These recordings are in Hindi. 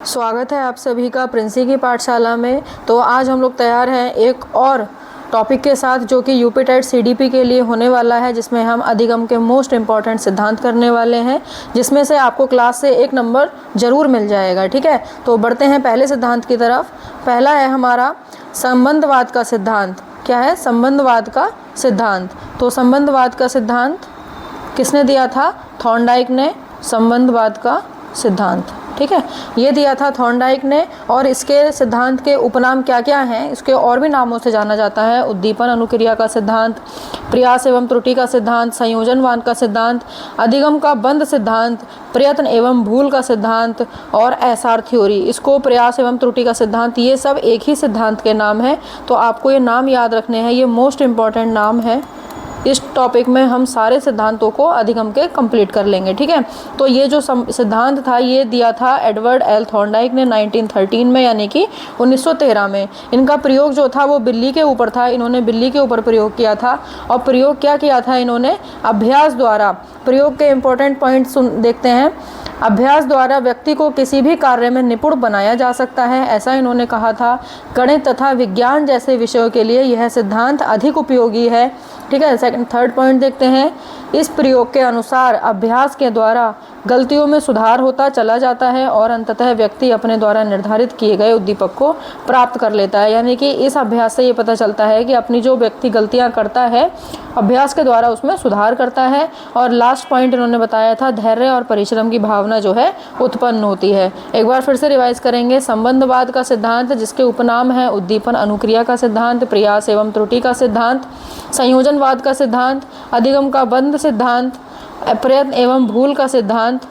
स्वागत है आप सभी का प्रिंसी की पाठशाला में। तो आज हम लोग तैयार हैं एक और टॉपिक के साथ जो कि यूपी टेट सीडीपी के लिए होने वाला है, जिसमें हम अधिगम के मोस्ट इम्पॉर्टेंट सिद्धांत करने वाले हैं, जिसमें से आपको क्लास से 1 नंबर ज़रूर मिल जाएगा। ठीक है, तो बढ़ते हैं पहले सिद्धांत की तरफ। पहला है हमारा संबंधवाद का सिद्धांत। क्या है? संबंधवाद का सिद्धांत। तो संबंधवाद का सिद्धांत किसने दिया था? थॉर्नडाइक ने संबंधवाद का सिद्धांत। ठीक है, ये दिया था थॉर्नडाइक ने। और इसके सिद्धांत के उपनाम क्या क्या हैं? इसके और भी नामों से जाना जाता है। उद्दीपन अनुक्रिया का सिद्धांत, प्रयास एवं त्रुटि का सिद्धांत, संयोजनवाद का सिद्धांत, अधिगम का बंध सिद्धांत, प्रयत्न एवं भूल का सिद्धांत और एसआर थ्योरी। इसको प्रयास एवं त्रुटि का सिद्धांत, ये सब एक ही सिद्धांत के नाम हैं। तो आपको ये नाम याद रखने हैं, ये मोस्ट इम्पॉर्टेंट नाम है। इस टॉपिक में हम सारे सिद्धांतों को अधिगम के कंप्लीट कर लेंगे। ठीक है, तो ये जो सिद्धांत था ये दिया था एडवर्ड एल थॉर्नडाइक ने 1913 में, यानी कि 1913 में। इनका प्रयोग जो था वो बिल्ली के ऊपर था। इन्होंने बिल्ली के ऊपर प्रयोग किया था। और प्रयोग क्या किया था इन्होंने? अभ्यास द्वारा। प्रयोग के इम्पोर्टेंट पॉइंट्स देखते हैं। अभ्यास द्वारा व्यक्ति को किसी भी कार्य में निपुण बनाया जा सकता है, ऐसा इन्होंने कहा था। गणित तथा विज्ञान जैसे विषयों के लिए यह सिद्धांत अधिक उपयोगी है। ठीक है, थर्ड पॉइंट देखते हैं। इस प्रयोग के अनुसार अभ्यास के द्वारा गलतियों में सुधार होता चला जाता है और अंततः व्यक्ति अपने द्वारा निर्धारित किए गए उद्दीपक को प्राप्त कर लेता है। यानी कि इस अभ्यास से ये पता चलता है कि अपनी जो व्यक्ति गलतियां करता है, अभ्यास के द्वारा उसमें सुधार करता है। और लास्ट पॉइंट इन्होंने बताया था, धैर्य और परिश्रम की भावना जो है उत्पन्न होती है। एक बार फिर से रिवाइज करेंगे। संबंधवाद का सिद्धांत, जिसके उपनाम है उद्दीपन अनुक्रिया का सिद्धांत, प्रयास एवं त्रुटि का सिद्धांत, संयोजनवाद का सिद्धांत, अधिगम का बंध सिद्धांत, प्रयत्न एवं भूल का सिद्धांत,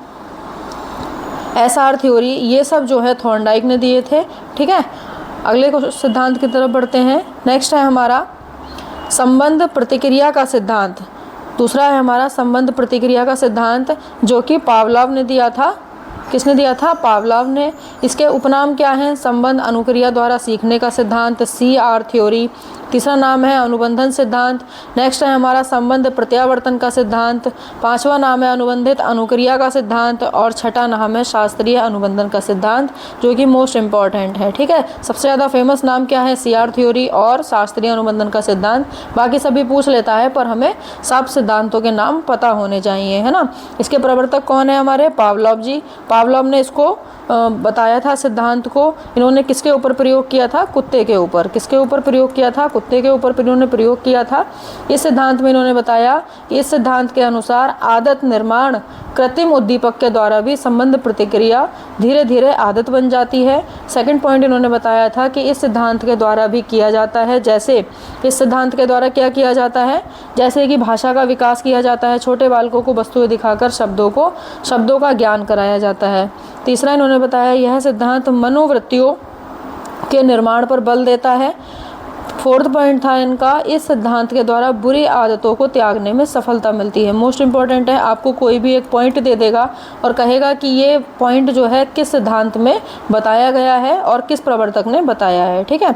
एसआर थ्योरी, ये सब जो है थॉर्नडाइक ने दिए थे। ठीक है, अगले सिद्धांत की तरफ बढ़ते हैं। नेक्स्ट है हमारा संबंध प्रतिक्रिया का सिद्धांत। दूसरा है हमारा संबंध प्रतिक्रिया का सिद्धांत, जो कि पावलोव ने दिया था। किसने दिया था? पावलोव ने। इसके उपनाम क्या हैं? संबंध अनुक्रिया द्वारा सीखने का सिद्धांत, सीआर थ्योरी। तीसरा नाम है अनुबंधन सिद्धांत। नेक्स्ट है हमारा संबंध प्रत्यावर्तन का सिद्धांत। पांचवा नाम है अनुबंधित अनुक्रिया का सिद्धांत। और छठा नाम है शास्त्रीय अनुबंधन का सिद्धांत, जो कि मोस्ट इम्पॉर्टेंट है। ठीक है, सबसे ज़्यादा फेमस नाम क्या है? सीआर थ्योरी और शास्त्रीय अनुबंधन का सिद्धांत। बाकी सभी पूछ लेता है, पर हमें सब सिद्धांतों के नाम पता होने चाहिए, है ना। इसके प्रवर्तक कौन है? हमारे पावलोव जी। पावलोव ने इसको बताया था सिद्धांत को। इन्होंने किसके ऊपर प्रयोग किया था? कुत्ते के ऊपर। किसके ऊपर प्रयोग किया था? कुत्ते के ऊपर इन्होंने प्रयोग किया था। इस सिद्धांत में इन्होंने बताया, इस सिद्धांत के अनुसार आदत निर्माण कृत्रिम उद्दीपक के द्वारा भी संबंध प्रतिक्रिया धीरे धीरे आदत बन जाती है। सेकंड पॉइंट इन्होंने बताया था कि इस सिद्धांत के द्वारा भी किया जाता है। जैसे इस सिद्धांत के द्वारा क्या किया जाता है? जैसे कि भाषा का विकास किया जाता है, छोटे बालकों को वस्तुएं दिखाकर शब्दों का ज्ञान कराया जाता है। तीसरा इन्होंने बताया, यह सिद्धांत मनोवृत्तियों के निर्माण पर बल देता है। फोर्थ पॉइंट था इनका, इस सिद्धांत के द्वारा बुरी आदतों को त्यागने में सफलता मिलती है। मोस्ट इंपॉर्टेंट है, आपको कोई भी एक पॉइंट दे देगा और कहेगा कि ये पॉइंट जो है किस सिद्धांत में बताया गया है और किस प्रवर्तक ने बताया है। ठीक है,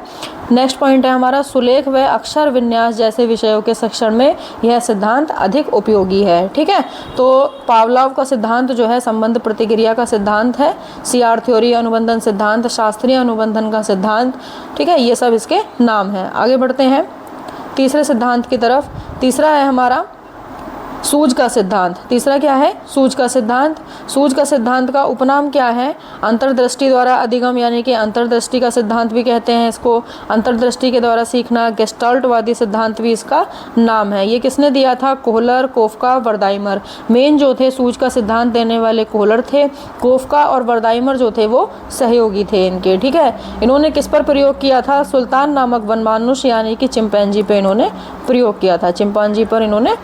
नेक्स्ट पॉइंट है हमारा सुलेख व अक्षर विन्यास जैसे विषयों के शिक्षण में यह सिद्धांत अधिक उपयोगी है। ठीक है, तो पावलोव का सिद्धांत जो है संबंध प्रतिक्रिया का सिद्धांत है। सीआर थ्योरी अनुबंधन सिद्धांत, शास्त्रीय अनुबंधन का सिद्धांत। ठीक है, ये सब इसके नाम हैं। आगे बढ़ते हैं तीसरे सिद्धांत की तरफ। तीसरा है हमारा सूझ का सिद्धांत। तीसरा क्या है? सूझ का सिद्धांत। सूझ का सिद्धांत का उपनाम क्या है? अंतर्दृष्टि द्वारा अधिगम, यानी कि अंतर्दृष्टि का सिद्धांत भी कहते हैं इसको। अंतर्दृष्टि के द्वारा सीखना, गेस्टाल्टवादी सिद्धांत भी इसका नाम है। ये किसने दिया था? कोहलर, कोफका, वर्दाइमर। मेन जो थे सूझ का सिद्धांत देने वाले कोहलर थे। कोफका और वर्दाइमर जो थे वो सहयोगी थे इनके। ठीक है, इन्होंने किस पर प्रयोग किया था? सुल्तान नामक वनमानुष यानी कि चिंपैंजी पे इन्होंने प्रयोग किया था। चिंपैंजी पर इन्होंने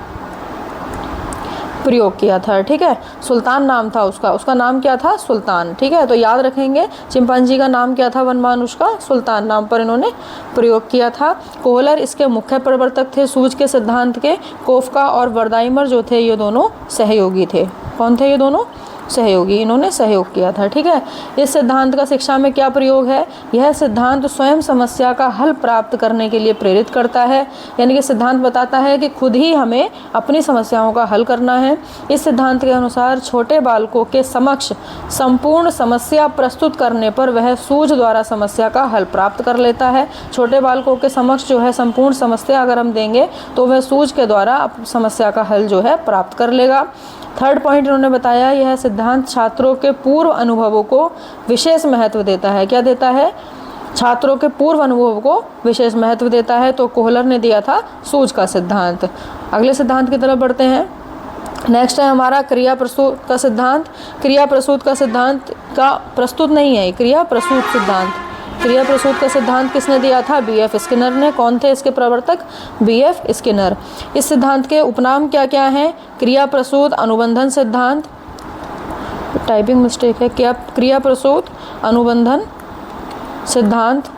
प्रयोग किया था। ठीक है, सुल्तान नाम था उसका नाम क्या था? सुल्तान। ठीक है, तो याद रखेंगे चिंपैंजी का नाम क्या था? वनमानुष का सुल्तान नाम पर इन्होंने प्रयोग किया था। कोहलर इसके मुख्य प्रवर्तक थे सूझ के सिद्धांत के। कोफका और वर्दाइमर जो थे ये दोनों सहयोगी थे। कौन थे ये दोनों? सहयोगी, इन्होंने सहयोग किया था। ठीक है, इस सिद्धांत का शिक्षा में क्या प्रयोग है? यह सिद्धांत स्वयं समस्या का हल प्राप्त करने के लिए प्रेरित करता है, यानी कि सिद्धांत बताता है कि खुद ही हमें अपनी समस्याओं का हल करना है। इस सिद्धांत के अनुसार छोटे बालकों के समक्ष संपूर्ण समस्या प्रस्तुत करने पर वह सूझ द्वारा समस्या का हल प्राप्त कर लेता है। छोटे बालकों के समक्ष जो है संपूर्ण समस्या अगर हम देंगे तो वह सूझ के द्वारा समस्या का हल जो है प्राप्त कर लेगा। थर्ड पॉइंट इन्होंने बताया, यह सिद्धांत छात्रों के पूर्व अनुभवों को विशेष महत्व देता है। क्या देता है? छात्रों के पूर्व अनुभव को विशेष महत्व देता है। तो कोहलर ने दिया था सूझ का सिद्धांत। अगले सिद्धांत की तरफ बढ़ते हैं। नेक्स्ट है हमारा क्रिया प्रसूत का सिद्धांत। क्रिया प्रसूत का सिद्धांत का प्रस्तुत नहीं है, क्रिया प्रसूत सिद्धांत। क्रिया प्रसूत का सिद्धांत किसने दिया था? B.F. स्किनर ने। कौन थे इसके प्रवर्तक? B.F. स्किनर। इस सिद्धांत के उपनाम क्या क्या हैं? क्रिया प्रसूत अनुबंधन सिद्धांत, टाइपिंग मिस्टेक है, क्या? क्रिया प्रसूत अनुबंधन सिद्धांत।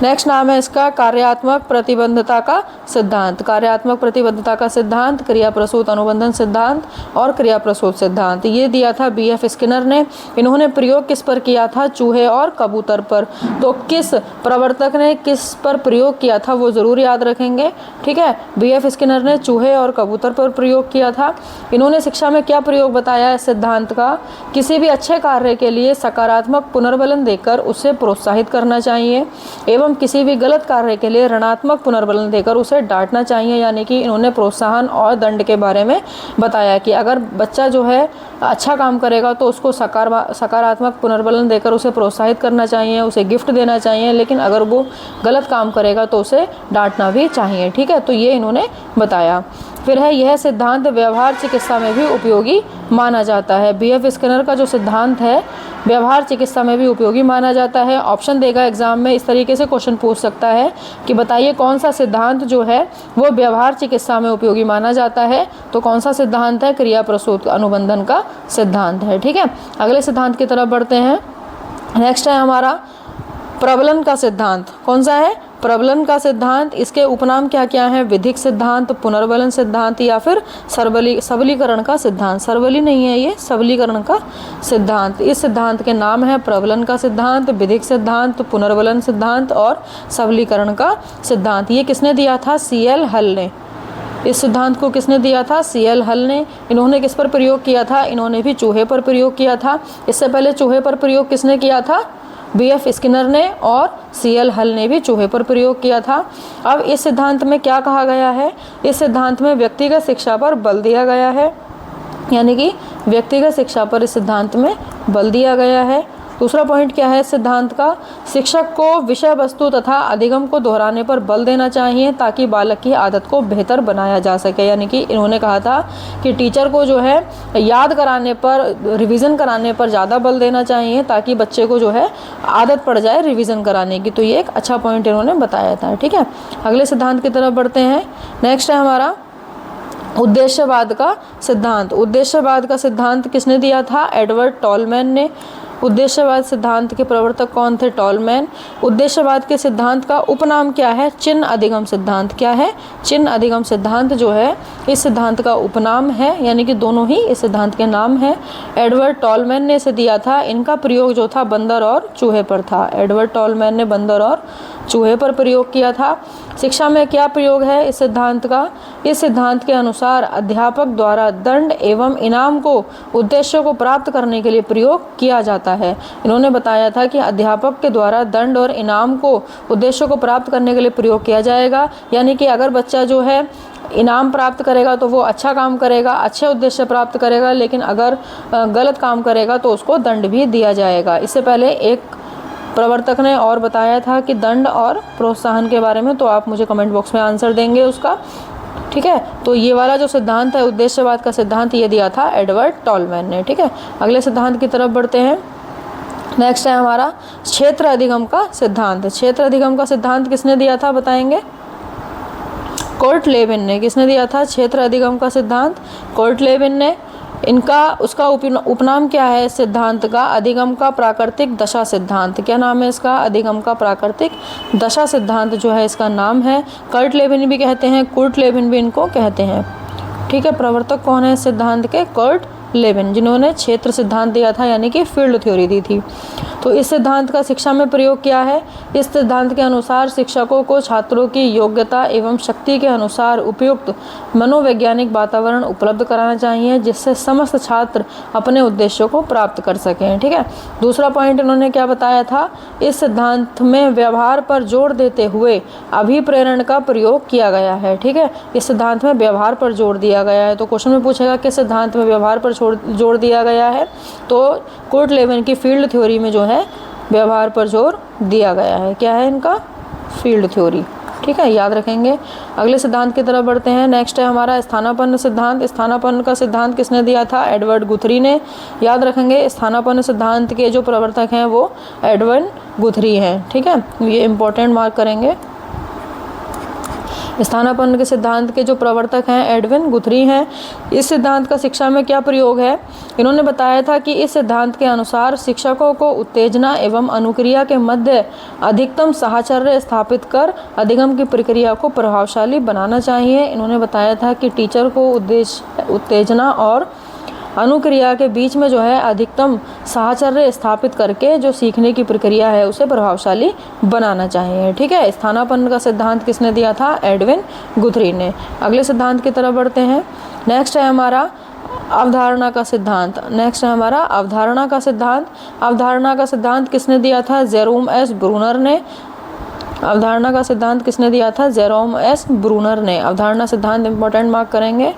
नेक्स्ट नाम है इसका कार्यात्मक प्रतिबद्धता का सिद्धांत। कार्यात्मक प्रतिबद्धता का सिद्धांत, क्रिया प्रसूत अनुबंधन सिद्धांत और क्रिया प्रसूत सिद्धांत, ये दिया था B.F. स्किनर ने। इन्होंने प्रयोग किस पर किया था? चूहे और कबूतर पर। तो किस प्रवर्तक ने किस पर प्रयोग किया था वो ज़रूर याद रखेंगे। ठीक है, B.F. स्किनर ने चूहे और कबूतर पर प्रयोग किया था। इन्होंने शिक्षा में क्या प्रयोग बताया है सिद्धांत का? किसी भी अच्छे कार्य के लिए सकारात्मक पुनर्बलन देकर उसे प्रोत्साहित करना चाहिए एवं किसी भी गलत कार्य के लिए ऋणात्मक पुनर्बलन देकर उसे डांटना चाहिए। यानी कि इन्होंने प्रोत्साहन और दंड के बारे में बताया कि अगर बच्चा जो है अच्छा काम करेगा तो उसको सकारात्मक पुनर्बलन देकर उसे प्रोत्साहित करना चाहिए, उसे गिफ्ट देना चाहिए, लेकिन अगर वो गलत काम करेगा तो उसे डांटना भी चाहिए। ठीक है, तो ये इन्होंने बताया। फिर है यह सिद्धांत व्यवहार चिकित्सा में भी उपयोगी माना जाता है। B.F. स्किनर का जो सिद्धांत है व्यवहार चिकित्सा में भी उपयोगी माना जाता है। ऑप्शन देगा एग्जाम में, इस तरीके से क्वेश्चन पूछ सकता है कि बताइए कौन सा सिद्धांत जो है वो व्यवहार चिकित्सा में उपयोगी माना जाता है। तो कौन सा सिद्धांत है? क्रिया प्रसूत अनुबंधन का सिद्धांत है। ठीक है, अगले सिद्धांत की तरफ बढ़ते हैं। नेक्स्ट है हमारा प्रबलन का सिद्धांत। कौन सा है? प्रबलन का सिद्धांत। इसके उपनाम क्या क्या है? विधिक सिद्धांत, पुनर्बलन सिद्धांत या फिर सबलीकरण का सिद्धांत। सरबली नहीं है ये, सबलीकरण का सिद्धांत। इस सिद्धांत के नाम है प्रबलन का सिद्धांत, विधिक सिद्धांत, पुनर्बलन सिद्धांत और सबलीकरण का सिद्धांत। ये किसने दिया था? C.L. हल ने। इस सिद्धांत को किसने दिया था? C.L. हल ने। इन्होंने किस पर प्रयोग किया था? इन्होंने भी चूहे पर प्रयोग किया था। इससे पहले चूहे पर प्रयोग किसने किया था? B.F. स्किनर ने और C.L. हल ने भी चूहे पर प्रयोग किया था। अब इस सिद्धांत में क्या कहा गया है? इस सिद्धांत में व्यक्तिगत शिक्षा पर बल दिया गया है, यानी कि व्यक्तिगत शिक्षा पर इस सिद्धांत में बल दिया गया है। दूसरा पॉइंट क्या है सिद्धांत का? शिक्षक को विषय वस्तु तथा अधिगम को दोहराने पर बल देना चाहिए ताकि बालक की आदत को बेहतर बनाया जा सके। यानी कि इन्होंने कहा था कि टीचर को जो है याद कराने पर, रिवीजन कराने पर ज़्यादा बल देना चाहिए ताकि बच्चे को जो है आदत पड़ जाए रिवीजन कराने की। तो ये एक अच्छा पॉइंट इन्होंने बताया था। ठीक है, अगले सिद्धांत की तरफ बढ़ते हैं। नेक्स्ट है हमारा उद्देश्यवाद का सिद्धांत। उद्देश्यवाद का सिद्धांत किसने दिया था? एडवर्ड टॉलमैन ने। उद्देश्यवाद सिद्धांत के प्रवर्तक कौन थे? टॉलमैन। उद्देश्यवाद के सिद्धांत का उपनाम क्या है? चिन्ह अधिगम सिद्धांत। क्या है? चिन्ह अधिगम सिद्धांत जो है इस सिद्धांत का उपनाम है, यानी कि दोनों ही इस सिद्धांत के नाम है। एडवर्ड टॉलमैन ने इसे दिया था। इनका प्रयोग जो था बंदर और चूहे पर था। एडवर्ड टॉलमैन ने बंदर और चूहे पर प्रयोग किया था। शिक्षा में क्या प्रयोग है इस सिद्धांत का? इस सिद्धांत के अनुसार अध्यापक द्वारा दंड एवं इनाम को उद्देश्यों को प्राप्त करने के लिए प्रयोग किया जाता है। इन्होंने बताया था कि अध्यापक के द्वारा दंड और इनाम को उद्देश्यों को प्राप्त करने के लिए प्रयोग किया जाएगा। यानी कि अगर बच्चा जो है इनाम प्राप्त करेगा तो वो अच्छा काम करेगा, अच्छे उद्देश्य प्राप्त करेगा, लेकिन अगर गलत काम करेगा तो उसको दंड भी दिया जाएगा। इससे पहले एक प्रवर्तक ने और बताया था कि दंड और प्रोत्साहन के बारे में, तो आप मुझे कमेंट बॉक्स में आंसर देंगे उसका। ठीक है, तो ये वाला जो सिद्धांत है उद्देश्यवाद का सिद्धांत ये दिया था एडवर्ड टॉलमैन ने। ठीक है, अगले सिद्धांत की तरफ बढ़ते हैं। नेक्स्ट है हमारा क्षेत्र अधिगम का सिद्धांत। क्षेत्र अधिगम का सिद्धांत किसने दिया था बताएंगे? कर्ट लेविन ने। किसने दिया था क्षेत्र अधिगम का सिद्धांत? कर्ट लेविन ने। उसका उपनाम क्या है इस सिद्धांत का? अधिगम का प्राकृतिक दशा सिद्धांत। क्या नाम है इसका? अधिगम का प्राकृतिक दशा सिद्धांत जो है इसका नाम है। कर्ट लेविन भी कहते हैं, कुर्ट लेविन भी इनको कहते हैं। ठीक है, प्रवर्तक कौन है इस सिद्धांत के? कर्ट लेविन, जिन्होंने क्षेत्र सिद्धांत दिया था यानी कि फील्ड थ्योरी दी थी। तो इस सिद्धांत का शिक्षा में प्रयोग क्या है? इस सिद्धांत के अनुसार शिक्षकों को छात्रों की योग्यता एवं शक्ति के अनुसार उपयुक्त मनोवैज्ञानिक वातावरण उपलब्ध कराना चाहिए, जिससे समस्त छात्र अपने उद्देश्यों को प्राप्त कर सकें। ठीक है। दूसरा पॉइंट इन्होंने क्या बताया था? इस सिद्धांत में व्यवहार पर जोर देते हुए अभिप्रेरण का प्रयोग किया गया है। ठीक है। इस सिद्धांत में व्यवहार पर जोर दिया गया है। तो क्वेश्चन में पूछेगा किस सिद्धांत में व्यवहार पर जोर दिया गया है? तो कुर्ट लेविन की फील्ड थ्योरी में जो है व्यवहार पर जोर दिया गया है। क्या है इनका? Field theory. ठीक है, याद रखेंगे। अगले सिद्धांत की तरफ बढ़ते हैं। नेक्स्ट है हमारा स्थानापन्न सिद्धांत। स्थानापन्न का सिद्धांत किसने दिया था? एडवर्ड गुथरी ने। याद रखेंगे स्थानापन्न सिद्धांत के जो प्रवर्तक हैं वो एडवर्ड गुथरी हैं। ठीक है, ये इंपॉर्टेंट मार्क करेंगे। स्थानापन्न के सिद्धांत के जो प्रवर्तक हैं एडविन गुथरी हैं। इस सिद्धांत का शिक्षा में क्या प्रयोग है? इन्होंने बताया था कि इस सिद्धांत के अनुसार शिक्षकों को उत्तेजना एवं अनुक्रिया के मध्य अधिकतम साहचर्य स्थापित कर अधिगम की प्रक्रिया को प्रभावशाली बनाना चाहिए। इन्होंने बताया था कि टीचर को उत्तेजना और अनुक्रिया के बीच में जो है अधिकतम साहचर्य स्थापित करके जो सीखने की प्रक्रिया है उसे प्रभावशाली बनाना चाहिए। ठीक है। स्थानापन्न का सिद्धांत किसने दिया था? एडविन गुथरी ने। अगले सिद्धांत की तरफ बढ़ते हैं। नेक्स्ट है हमारा अवधारणा का सिद्धांत। नेक्स्ट है हमारा अवधारणा का सिद्धांत। अवधारणा का सिद्धांत किसने दिया था? जेरोम एस ब्रूनर ने। अवधारणा का सिद्धांत किसने दिया था? जेरोम एस ब्रूनर ने। अवधारणा सिद्धांत इंपॉर्टेंट मार्क करेंगे।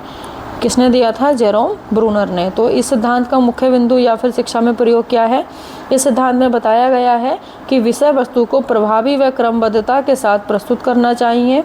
किसने दिया था? जेरोम ब्रूनर ने। तो इस सिद्धांत का मुख्य बिंदु या फिर शिक्षा में प्रयोग क्या है? इस सिद्धांत में बताया गया है कि विषय वस्तु को प्रभावी व क्रमबद्धता के साथ प्रस्तुत करना चाहिए।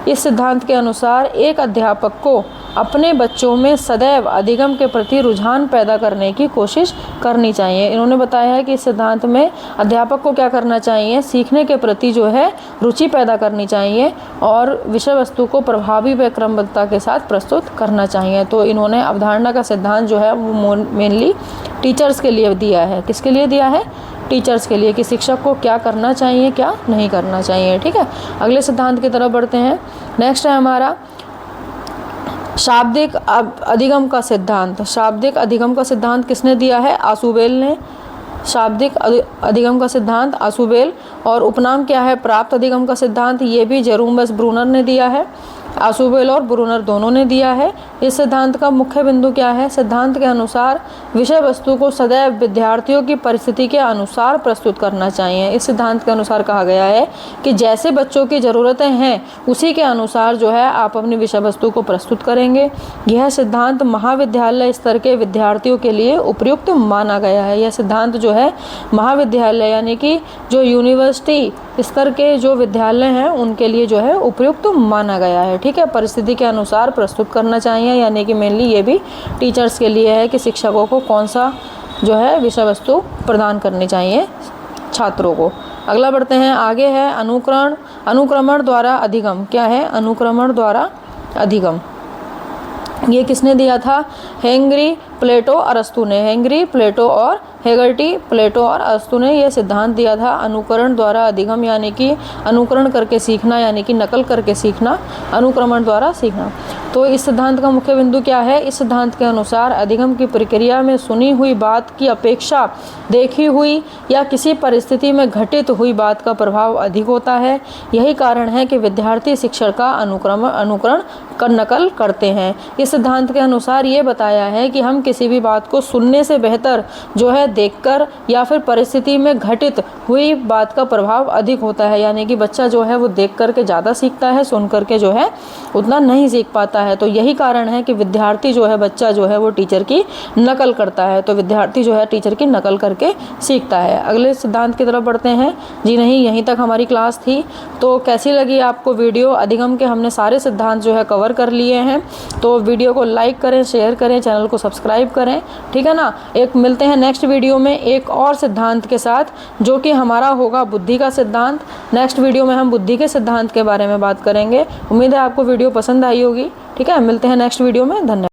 इस सिद्धांत के अनुसार एक अध्यापक को अपने बच्चों में सदैव अधिगम के प्रति रुझान पैदा करने की कोशिश करनी चाहिए। इन्होंने बताया है कि इस सिद्धांत में अध्यापक को क्या करना चाहिए? सीखने के प्रति जो है रुचि पैदा करनी चाहिए और विषय वस्तु को प्रभावी व क्रमबद्धता के साथ प्रस्तुत करना चाहिए। तो इन्होंने अवधारणा का सिद्धांत जो है वो मेनली टीचर्स के लिए दिया है। किसके लिए दिया है? टीचर्स के लिए, कि शिक्षक को क्या करना चाहिए, क्या नहीं करना चाहिए। ठीक है। अगले सिद्धांत की तरफ बढ़ते हैं। नेक्स्ट है हमारा शाब्दिक अधिगम का सिद्धांत। शाब्दिक अधिगम का सिद्धांत किसने दिया है? आशुबेल ने। शाब्दिक अधिगम का सिद्धांत आशुबेल। और उपनाम क्या है? प्राप्त अधिगम का सिद्धांत, ये भी जेरोम एस ब्रूनर ने दिया है। आशुबेल और ब्रूनर दोनों ने दिया है। इस सिद्धांत का मुख्य बिंदु क्या है? सिद्धांत के अनुसार विषय वस्तु को सदैव विद्यार्थियों की परिस्थिति के अनुसार प्रस्तुत करना चाहिए। इस सिद्धांत के अनुसार कहा गया है कि जैसे बच्चों की ज़रूरतें हैं उसी के अनुसार जो है आप अपनी विषय वस्तु को प्रस्तुत करेंगे। यह सिद्धांत महाविद्यालय स्तर के विद्यार्थियों के लिए उपयुक्त माना गया है। यह सिद्धांत जो है महाविद्यालय यानी कि जो यूनिवर्सिटी स्तर के जो विद्यालय हैं उनके लिए जो है उपयुक्त माना गया है। ठीक है। परिस्थिति के अनुसार प्रस्तुत करना चाहिए, यानी कि मेनली ये भी टीचर्स के लिए है कि शिक्षकों को कौन सा जो है विषय वस्तु प्रदान करनी चाहिए छात्रों को। अगला बढ़ते हैं। आगे है अनुक्रमण द्वारा अधिगम। क्या है? अनुक्रमण द्वारा अधिगम। ये किसने दिया था? हेनरी, प्लेटो, अरस्तू ने। हेनरी, प्लेटो और हेगर्टी, प्लेटो और अरस्तू ने यह सिद्धांत दिया था अनुकरण द्वारा अधिगम, यानी कि अनुकरण करके सीखना, यानी कि नकल करके सीखना, अनुक्रमण द्वारा सीखना। तो इस सिद्धांत का मुख्य बिंदु क्या है? इस सिद्धांत के अनुसार अधिगम की प्रक्रिया में सुनी हुई बात की अपेक्षा देखी हुई या किसी परिस्थिति में घटित हुई बात का प्रभाव अधिक होता है। यही कारण है कि विद्यार्थी शिक्षक का अनुकरण कर नकल करते हैं। इस सिद्धांत के अनुसार ये बताया है कि हम किसी भी बात को सुनने से बेहतर जो है देखकर या फिर परिस्थिति में घटित हुई बात का प्रभाव अधिक होता है, यानी कि बच्चा जो है वो देख करके ज़्यादा सीखता है, सुन करके जो है उतना नहीं सीख पाता है। तो यही कारण है कि विद्यार्थी जो है, बच्चा जो है वो टीचर की नकल करता है। तो विद्यार्थी जो है टीचर की नकल करके सीखता है। अगले सिद्धांत की तरफ बढ़ते हैं। जी नहीं, यहीं तक हमारी क्लास थी। तो कैसी लगी आपको वीडियो? अधिगम के हमने सारे सिद्धांत जो है कवर कर लिए हैं। तो वीडियो को लाइक करें, शेयर करें, चैनल को सब्सक्राइब करें। ठीक है ना। एक मिलते हैं नेक्स्ट वीडियो में एक और सिद्धांत के साथ, जो कि हमारा होगा बुद्धि का सिद्धांत। नेक्स्ट वीडियो में हम बुद्धि के सिद्धांत के बारे में बात करेंगे। उम्मीद है आपको वीडियो पसंद आई होगी। ठीक है, मिलते हैं नेक्स्ट वीडियो में। धन्यवाद।